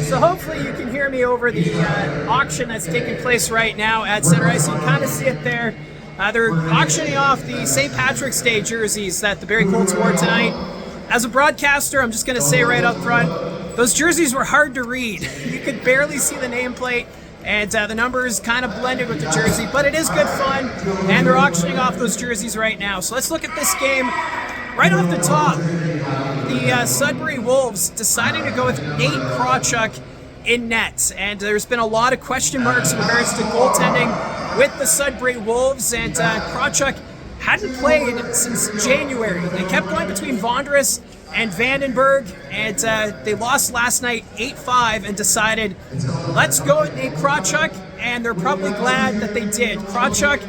So hopefully you can hear me over the auction that's taking place right now at Center Ice. You can kind of see it there. They're auctioning off the St. Patrick's Day jerseys that the Barrie Colts wore tonight. As a broadcaster, I'm just going to say right up front, those jerseys were hard to read. You could barely see the nameplate, and the numbers kind of blended with the jersey, but it is good fun, and they're auctioning off those jerseys right now. So let's look at this game. Right off the top, the Sudbury Wolves deciding to go with Nate Krawchuk in net, and there's been a lot of question marks in regards to goaltending with the Sudbury Wolves, and Krawchuk hadn't played since January. They kept going between Vondras and Vandenberg, and they lost last night 8-5 and decided, let's go with Nate Krawchuk, and they're probably glad that they did. Krawchuk,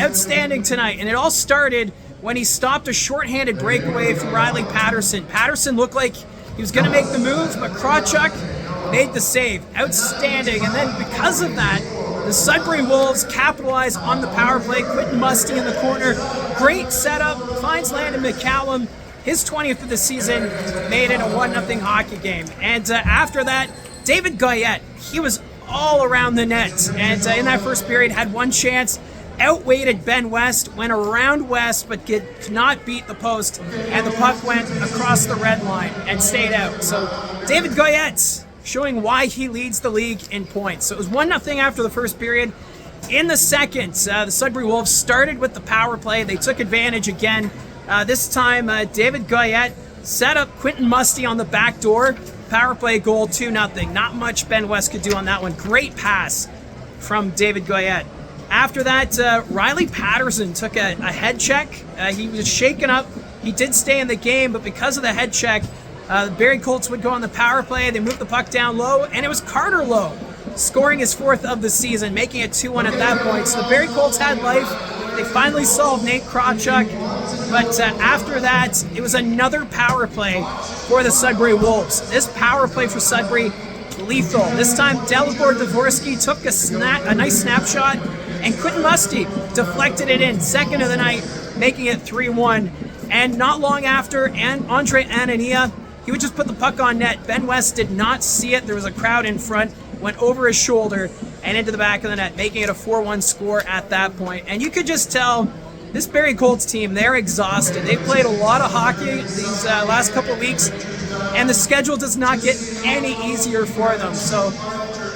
outstanding tonight, and it all started when he stopped a shorthanded breakaway from Riley Patterson. Patterson looked like he was going to make the move, but Krawchuk made the save. Outstanding. And then because of that, the Sudbury Wolves capitalize on the power play. Quentin Musty in the corner. Great setup. Finds Landon McCallum. His 20th of the season, made it a 1-0 hockey game. And after that, David Goyette, he was all around the net. And in that first period, had one chance. Outweighted Ben West, went around West, but could not beat the post, and the puck went across the red line and stayed out. So David Goyette showing why he leads the league in points. So it was 1-0 after the first period. In the second, the Sudbury Wolves started with the power play. They took advantage again. This time, David Goyette set up Quentin Musty on the back door. Power play goal, 2-0. Not much Ben West could do on that one. Great pass from David Goyette. After that, Riley Patterson took a head check. He was shaken up. He did stay in the game, but because of the head check, the Barrie Colts would go on the power play. They moved the puck down low, and it was Carter Lowe scoring his 4th of the season, making it 2-1 at that point. So the Barrie Colts had life. They finally solved Nate Krawchuk, but after that, it was another power play for the Sudbury Wolves. This power play for Sudbury, lethal. This time, Dalibor Dvorsky took a nice snapshot, and Quentin Musty deflected it in, 2nd of the night, making it 3-1. And not long after, Andre Anania, he would just put the puck on net. Ben West did not see it. There was a crowd in front, went over his shoulder and into the back of the net, making it a 4-1 score at that point. And you could just tell this Barrie Colts team, they're exhausted. They've played a lot of hockey these last couple of weeks, and the schedule does not get any easier for them. So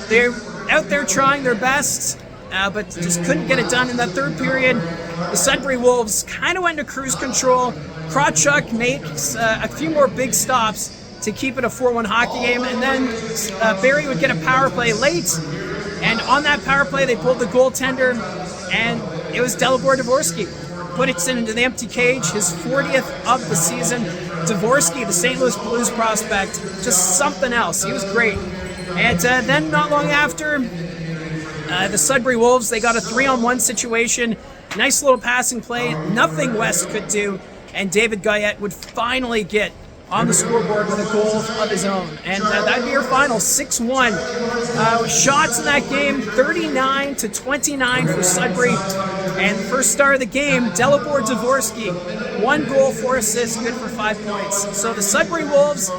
they're out there trying their best, but just couldn't get it done in that third period. The Sudbury Wolves kind of went into cruise control. Krawchuk makes a few more big stops to keep it a 4-1 hockey game, and then Barrie would get a power play late, and on that power play they pulled the goaltender, and it was Dalibor Dvorsky. Put it into the empty cage, his 40th of the season. Dvorsky, the St. Louis Blues prospect, just something else. He was great. And then not long after, the Sudbury Wolves, they got a 3-on-1 situation. Nice little passing play. Nothing West could do. And David Goyette would finally get on the scoreboard with a goal of his own. And that'd be your final, 6-1. Shots in that game, 39-29 for Sudbury. And the first star of the game, Dalibor Dvorsky, 1 goal, 4 assists, good for 5 points. So the Sudbury Wolves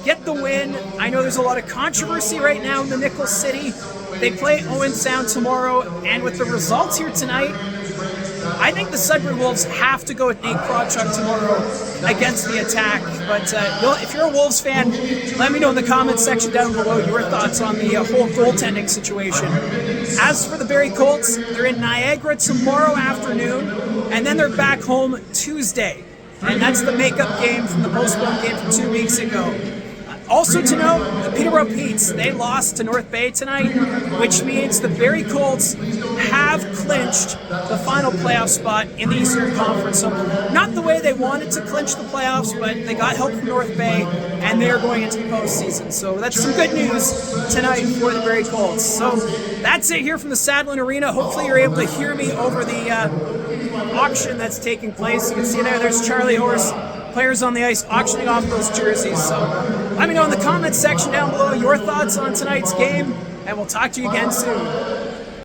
get the win. I know there's a lot of controversy right now in the Nickel City. They play Owen Sound tomorrow, and with the results here tonight, I think the Sudbury Wolves have to go with Nate Krawchuk tomorrow against the Attack. But if you're a Wolves fan, let me know in the comments section down below your thoughts on the whole goaltending situation. As for the Barrie Colts, they're in Niagara tomorrow afternoon, and then they're back home Tuesday. And that's the makeup game from the postponed game from 2 weeks ago. Also to note, the Peterborough Petes, they lost to North Bay tonight, which means the Barrie Colts have clinched the final playoff spot in the Eastern Conference. So not the way they wanted to clinch the playoffs, but they got help from North Bay, and they're going into the postseason. So that's some good news tonight for the Barrie Colts. So that's it here from the Sadlin Arena. Hopefully you're able to hear me over the auction that's taking place. You can see there's Charlie Horse, players on the ice auctioning off those jerseys. So let me know in the comments section down below your thoughts on tonight's game, and we'll talk to you again soon.